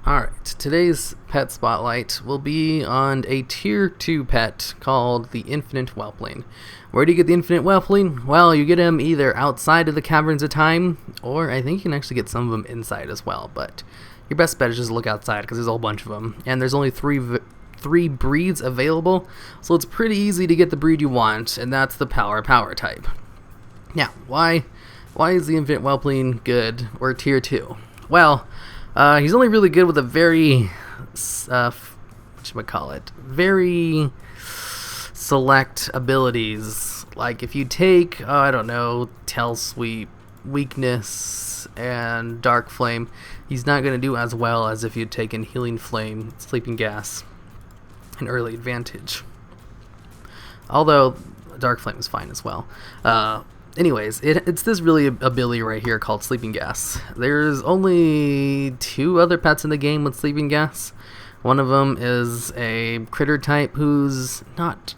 Alright, today's pet spotlight will be on a tier 2 pet called the Infinite Whelpling. Where do you get the Infinite Whelpling? Well, you get him either outside of the Caverns of Time, or I think you can actually get some of them inside as well, but your best bet is just look outside because there's a whole bunch of them, and there's only three breeds available, so it's pretty easy to get the breed you want, and that's the power type. Now, why is the Infinite Whelpling good, or tier 2? Well, he's only really good with a very, very select abilities. Like if you take, I don't know, Tail Sweep, Weakness, and Dark Flame, he's not going to do as well as if you'd taken Healing Flame, Sleeping Gas, and Early Advantage. Although, Dark Flame is fine as well. Anyways, it's this really ability right here called Sleeping Gas. There's only 2 other pets in the game with Sleeping Gas. One of them is a critter type he's not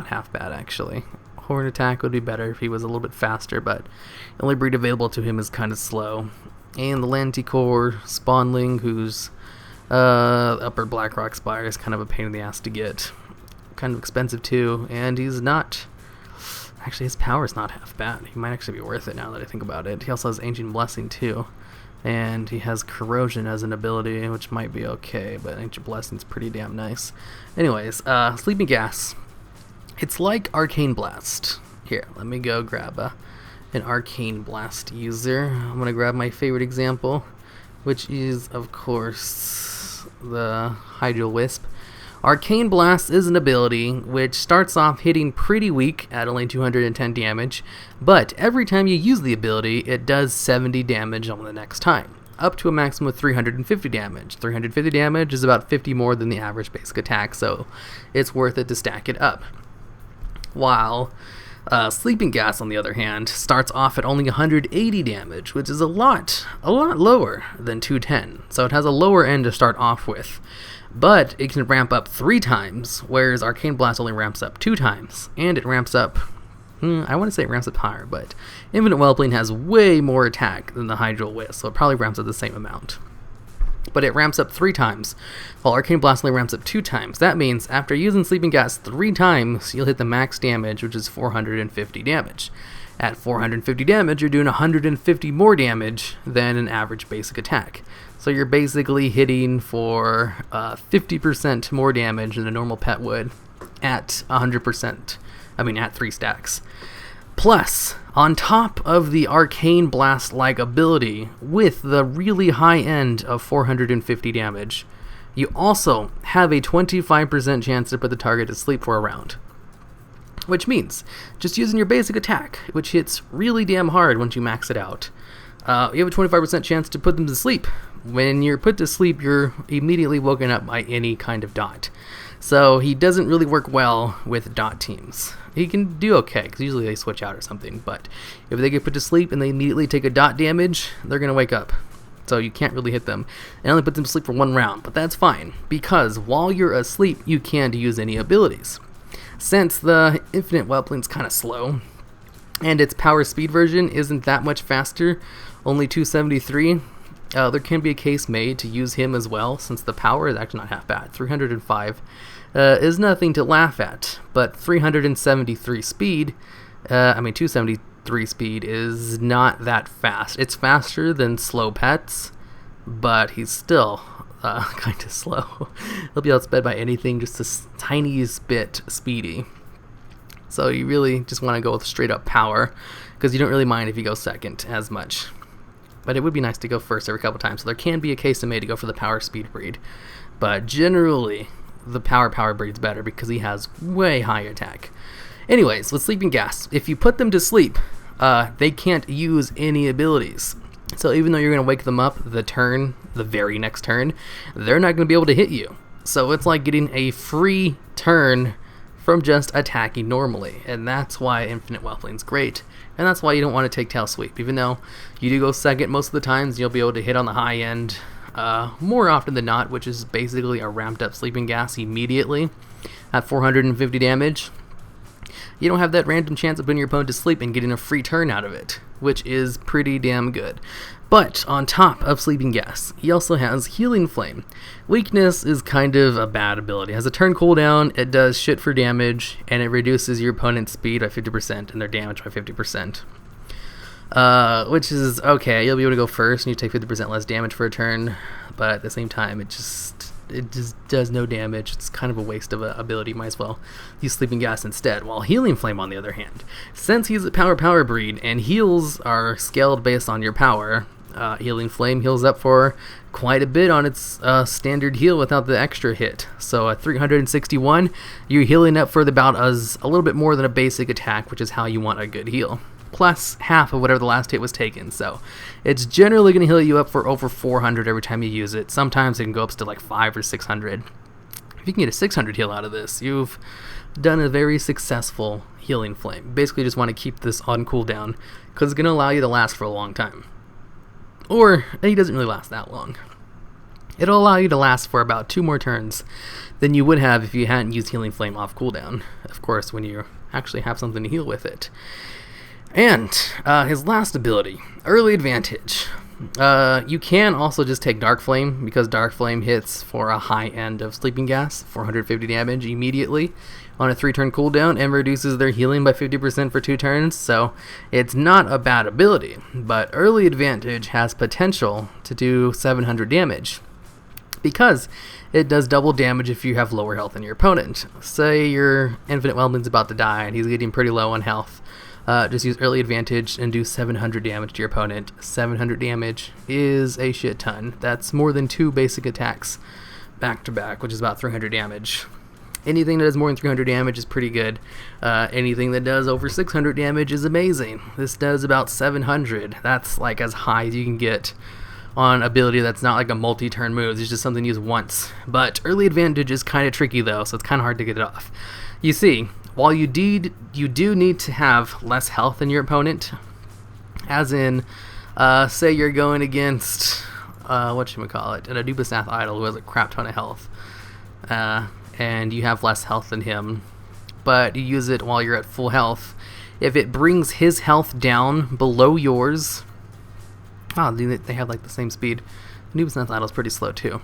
half bad actually. Horn attack would be better if he was a little bit faster, but the only breed available to him is kind of slow. And the Lanticore Spawnling, who's upper Blackrock Spire, is kind of a pain in the ass to get. Kind of expensive too, and he's not... Actually, his power's not half bad. He might actually be worth it now that I think about it. He also has Ancient Blessing too. And he has Corrosion as an ability, which might be okay, but Ancient Blessing's pretty damn nice. Anyways, Sleeping Gas. It's like Arcane Blast. Here, let me go grab an Arcane Blast user. I'm going to grab my favorite example, which is, of course, the Hydro Wisp. Arcane Blast is an ability which starts off hitting pretty weak at only 210 damage, but every time you use the ability, it does 70 damage on the next time, up to a maximum of 350 damage. 350 damage is about 50 more than the average basic attack, so it's worth it to stack it up. While Sleeping Gas, on the other hand, starts off at only 180 damage, which is a lot lower than 210, so it has a lower end to start off with. But it can ramp up 3 times, whereas Arcane Blast only ramps up 2 times. And it ramps up, I want to say it ramps up higher, but Infinite Whelpling has way more attack than the Hydro Wisp, so it probably ramps up the same amount. But it ramps up 3 times, while Arcane Blast only ramps up 2 times. That means after using Sleeping Gas 3 times, you'll hit the max damage, which is 450 damage. At 450 damage, you're doing 150 more damage than an average basic attack. So you're basically hitting for 50% more damage than a normal pet would at 100%. At 3 stacks. Plus, on top of the Arcane Blast-like ability, with the really high end of 450 damage, you also have a 25% chance to put the target to sleep for a round. Which means, just using your basic attack, which hits really damn hard once you max it out, you have a 25% chance to put them to sleep. When you're put to sleep, you're immediately woken up by any kind of dot. So he doesn't really work well with dot teams. He can do okay, because usually they switch out or something, but if they get put to sleep and they immediately take a dot damage, they're going to wake up. So you can't really hit them. And only put them to sleep for 1 round, but that's fine, because while you're asleep, you can't use any abilities. Since the Infinite Whelpling's kind of slow, and its power speed version isn't that much faster, only 273, there can be a case made to use him as well, since the power is actually not half bad. 305 is nothing to laugh at, but 373 speed, 273 speed is not that fast. It's faster than slow pets, but he's still kind of slow. He'll be outsped by anything just the tiniest bit speedy. So you really just want to go with straight up power, because you don't really mind if you go second as much. But it would be nice to go first every couple times, so there can be a case made to go for the power speed breed. But generally, the power breed's better because he has way higher attack. Anyways, with Sleeping Gas, if you put them to sleep, they can't use any abilities. So even though you're going to wake them up the very next turn, they're not going to be able to hit you. So it's like getting a free turn from just attacking normally, and that's why Infinite Whelpling's great, and that's why you don't want to take Tail Sweep. Even though you do go second most of the times, you'll be able to hit on the high end more often than not, which is basically a ramped up Sleeping Gas immediately at 450 damage. You don't have that random chance of putting your opponent to sleep and getting a free turn out of it, which is pretty damn good. But on top of Sleeping Gas, he also has Healing Flame. Weakness is kind of a bad ability. It has a turn cooldown, it does shit for damage, and it reduces your opponent's speed by 50% and their damage by 50%. Which is okay, you'll be able to go first and you take 50% less damage for a turn, but at the same time it just does no damage. It's kind of a waste of an ability. Might as well use Sleeping Gas instead. While Healing Flame, on the other hand, since he's a power breed and heals are scaled based on your power, Healing Flame heals up for quite a bit on its standard heal without the extra hit. So at 361, you're healing up for about a little bit more than a basic attack, which is how you want a good heal, plus half of whatever the last hit was taken. So it's generally going to heal you up for over 400 every time you use it. Sometimes it can go up to like 500 or 600. If you can get a 600 heal out of this, you've done a very successful Healing Flame. Basically just want to keep this on cooldown because it's going to allow you to last for a long time. Or he doesn't really last that long. It'll allow you to last for about 2 more turns than you would have if you hadn't used Healing Flame off cooldown. Of course, when you actually have something to heal with it. And his last ability, Early Advantage. You can also just take Dark Flame, because Dark Flame hits for a high end of Sleeping Gas, 450 damage immediately on a 3-turn cooldown, and reduces their healing by 50% for 2 turns, so it's not a bad ability. But Early Advantage has potential to do 700 damage, because it does double damage if you have lower health than your opponent. Say your Infinite Whelpling's about to die and he's getting pretty low on health. Just use Early Advantage and do 700 damage to your opponent. 700 damage is a shit ton. That's more than 2 basic attacks back to back, which is about 300 damage. Anything that does more than 300 damage is pretty good. Anything that does over 600 damage is amazing. This does about 700. That's like as high as you can get on ability that's not like a multi-turn move. It's just something used once. But Early Advantage is kind of tricky though, so it's kind of hard to get it off. You see, while you do need to have less health than your opponent, as in, say you're going against, whatchamacallit, an Adubasath Idol who has a crap ton of health, and you have less health than him, but you use it while you're at full health. If it brings his health down below yours, they have like the same speed. Adubasath Idol's pretty slow too.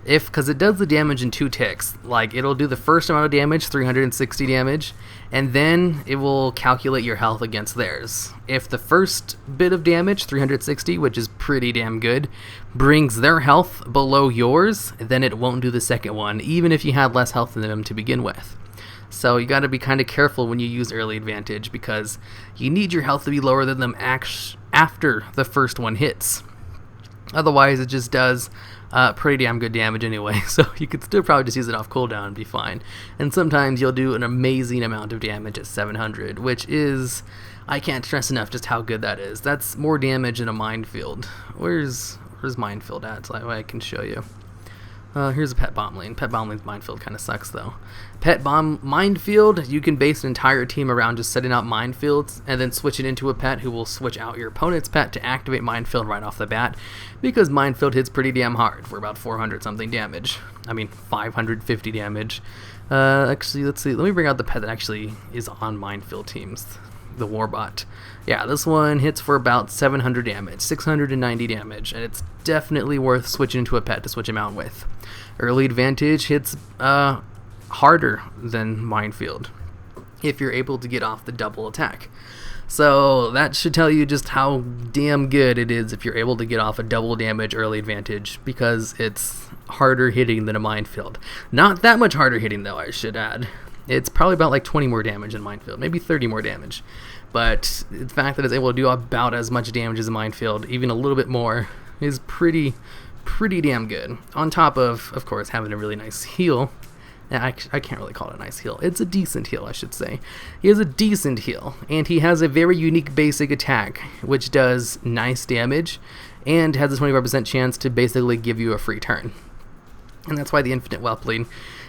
Because it does the damage in 2 ticks. Like, it'll do the first amount of damage, 360 damage, and then it will calculate your health against theirs. If the first bit of damage, 360, which is pretty damn good, brings their health below yours, then it won't do the second one, even if you had less health than them to begin with. So you gotta be kind of careful when you use Early Advantage, because you need your health to be lower than them after the first one hits. Otherwise, it just does pretty damn good damage anyway, so you could still probably just use it off cooldown and be fine. And sometimes you'll do an amazing amount of damage at 700, which is, I can't stress enough just how good that is. That's more damage than a Minefield. Where's Minefield at, so I can show you. Here's a PetBattleMaster. PetBattleMaster's Minefield kind of sucks though. Minefield, you can base an entire team around just setting out minefields and then switch it into a pet who will switch out your opponent's pet to activate Minefield right off the bat, because Minefield hits pretty damn hard for about 400 something damage. I mean 550 damage. Actually, let's see. Let me bring out the pet that actually is on Minefield teams. The Warbot. Yeah, this one hits for about 700 damage, 690 damage, and it's definitely worth switching into a pet to switch him out with. Early Advantage hits harder than Minefield if you're able to get off the double attack. So that should tell you just how damn good it is if you're able to get off a double damage Early Advantage, because it's harder hitting than a Minefield. Not that much harder hitting though, I should add. It's probably about like 20 more damage than Minefield, maybe 30 more damage. But the fact that it's able to do about as much damage as a Minefield, even a little bit more, is pretty damn good. On top of course, having a really nice heal. I can't really call it a nice heal. It's a decent heal, I should say. He has a decent heal, and he has a very unique basic attack, which does nice damage, and has a 25% chance to basically give you a free turn. And that's why the Infinite Whelpling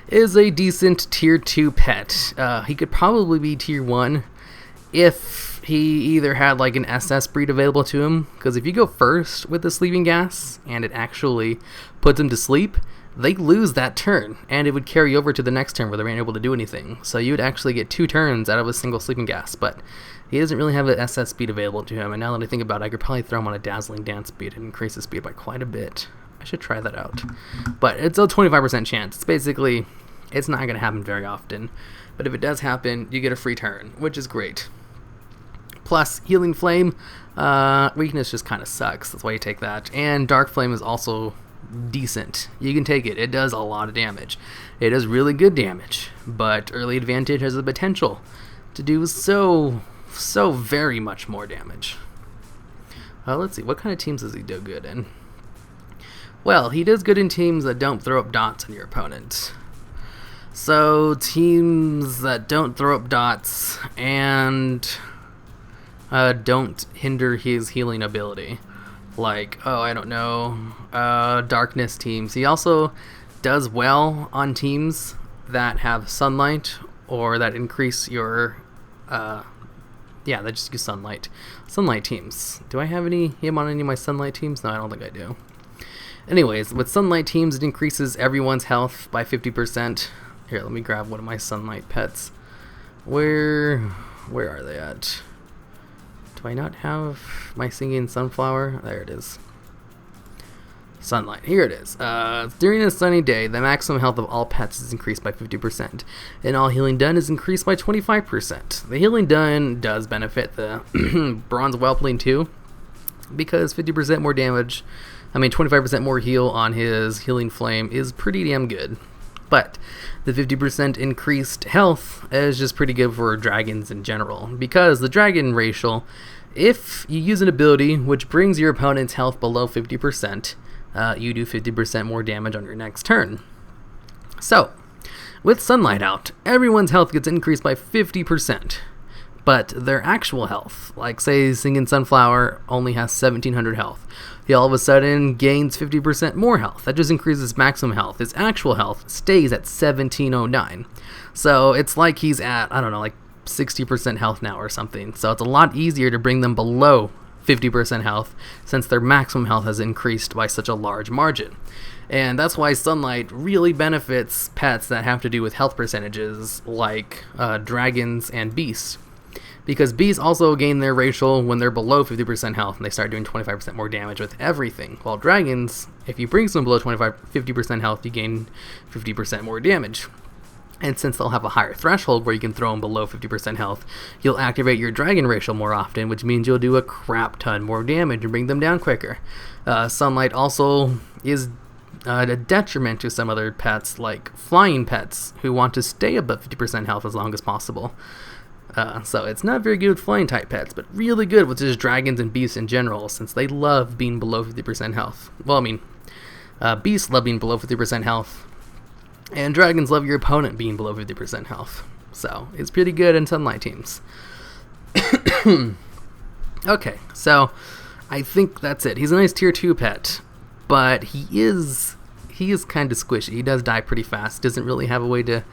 is a decent tier 2 pet. He could probably be tier 1 if he either had like an SS breed available to him, because if you go first with the sleeping gas and it actually puts him to sleep, they lose that turn, and it would carry over to the next turn where they weren't able to do anything. So you would actually get 2 turns out of a single sleeping gas, but he doesn't really have an SS speed available to him, and now that I think about it, I could probably throw him on a dazzling dance speed and increase his speed by quite a bit. I should try that out. But it's a 25% chance. It's basically, it's not going to happen very often, but if it does happen, you get a free turn, which is great. Plus, Healing Flame, weakness just kind of sucks, that's why you take that, and Dark Flame is also decent. You can take it. It does a lot of damage. It does really good damage, but Early Advantage has the potential to do so very much more damage. Let's see, what kind of teams does he do good in? Well, he does good in teams that don't throw up dots on your opponent. So, teams that don't throw up dots and don't hinder his healing ability. Like, oh, I don't know, darkness teams. He also does well on teams that have sunlight or that increase your, that just use sunlight. Sunlight teams. Do I have him on any of my sunlight teams? No, I don't think I do. Anyways, with sunlight teams, it increases everyone's health by 50%. Here, let me grab one of my sunlight pets. Where are they at? Do I not have my singing sunflower? There it is. Sunlight. Here it is. During a sunny day, the maximum health of all pets is increased by 50%, and all healing done is increased by 25%. The healing done does benefit the bronze whelpling too, because 50% more damage, 25% more heal on his healing flame is pretty damn good. But the 50% increased health is just pretty good for dragons in general, because the dragon racial, if you use an ability which brings your opponent's health below 50%, you do 50% more damage on your next turn. So, with sunlight out, everyone's health gets increased by 50%, but their actual health, like say Singing Sunflower only has 1700 health, he all of a sudden gains 50% more health. That just increases maximum health. His actual health stays at 1709. So it's like he's at, I don't know, like 60% health now or something. So it's a lot easier to bring them below 50% health since their maximum health has increased by such a large margin. And that's why sunlight really benefits pets that have to do with health percentages like dragons and beasts. Because beasts also gain their racial when they're below 50% health and they start doing 25% more damage with everything. While dragons, if you bring someone below 50% health, you gain 50% more damage. And since they'll have a higher threshold where you can throw them below 50% health, you'll activate your dragon racial more often, which means you'll do a crap ton more damage and bring them down quicker. Sunlight also is a detriment to some other pets, like flying pets, who want to stay above 50% health as long as possible. So it's not very good with flying type pets, but really good with just dragons and beasts in general, since they love being below 50% health. Well, beasts love being below 50% health, and dragons love your opponent being below 50% health. So it's pretty good in sunlight teams. Okay, so I think that's it. He's a nice tier 2 pet, but he is kind of squishy. He does die pretty fast. Doesn't really have a way to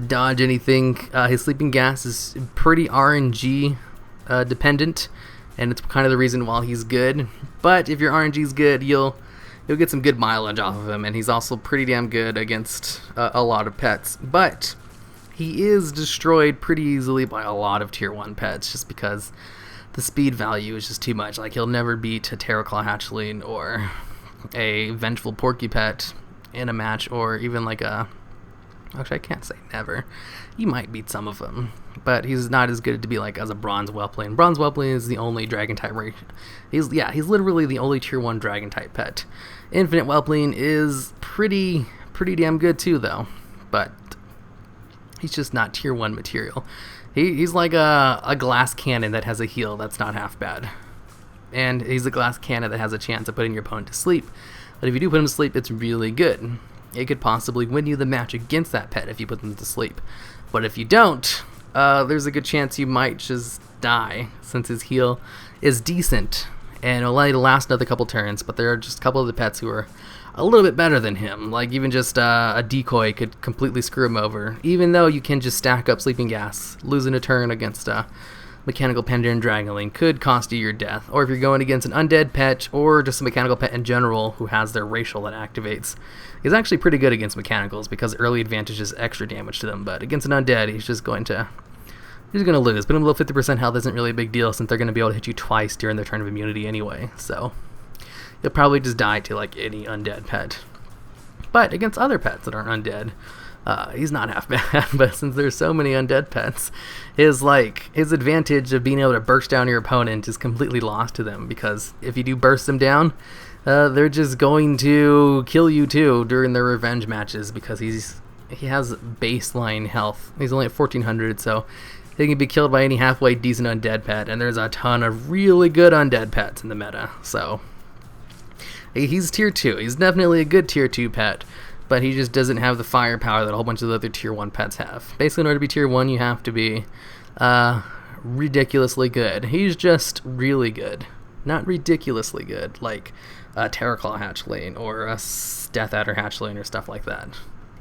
dodge anything. His sleeping gas is pretty RNG dependent, and it's kind of the reason why he's good. But if your RNG is good, you'll get some good mileage off of him, and he's also pretty damn good against a lot of pets. But he is destroyed pretty easily by a lot of tier 1 pets, just because the speed value is just too much. Like, he'll never beat a Terraclaw Hatchling or a Vengeful Porky Pet in a match, or even like a... Actually, I can't say never. He might beat some of them, but he's not as good to be like as a Bronze Whelpling. Bronze Whelpling is the only Dragon type race. He's literally the only tier 1 Dragon type pet. Infinite Whelpling is pretty damn good too, though, but he's just not tier 1 material. He's like a glass cannon that has a heal that's not half bad, and he's a glass cannon that has a chance of putting your opponent to sleep. But if you do put him to sleep, it's really good. It could possibly win you the match against that pet if you put them to sleep. But if you don't, there's a good chance you might just die, since his heal is decent, and it'll only last another couple turns. But there are just a couple of the pets who are a little bit better than him. Like, even just a decoy could completely screw him over, even though you can just stack up sleeping gas, losing a turn against mechanical panda and dragonling could cost you your death. Or if you're going against an undead pet or just a mechanical pet in general who has their racial that activates, he's actually pretty good against mechanicals because early advantage is extra damage to them. But against an undead, he's just going to lose. But him below 50% health isn't really a big deal since they're going to be able to hit you twice during their turn of immunity anyway. So you'll probably just die to like any undead pet. But against other pets that aren't undead, he's not half bad. But since there's so many undead pets, his advantage of being able to burst down your opponent is completely lost to them, because if you do burst them down, they're just going to kill you too during their revenge matches, because he has baseline health. He's only at 1400, so he can be killed by any halfway decent undead pet, and there's a ton of really good undead pets in the meta. So he's tier 2. He's definitely a good tier 2 pet, but he just doesn't have the firepower that a whole bunch of the other tier 1 pets have. Basically, in order to be tier 1, you have to be ridiculously good. He's just really good. Not ridiculously good, like a Terraclaw hatchling or a Death Adder hatchling or stuff like that.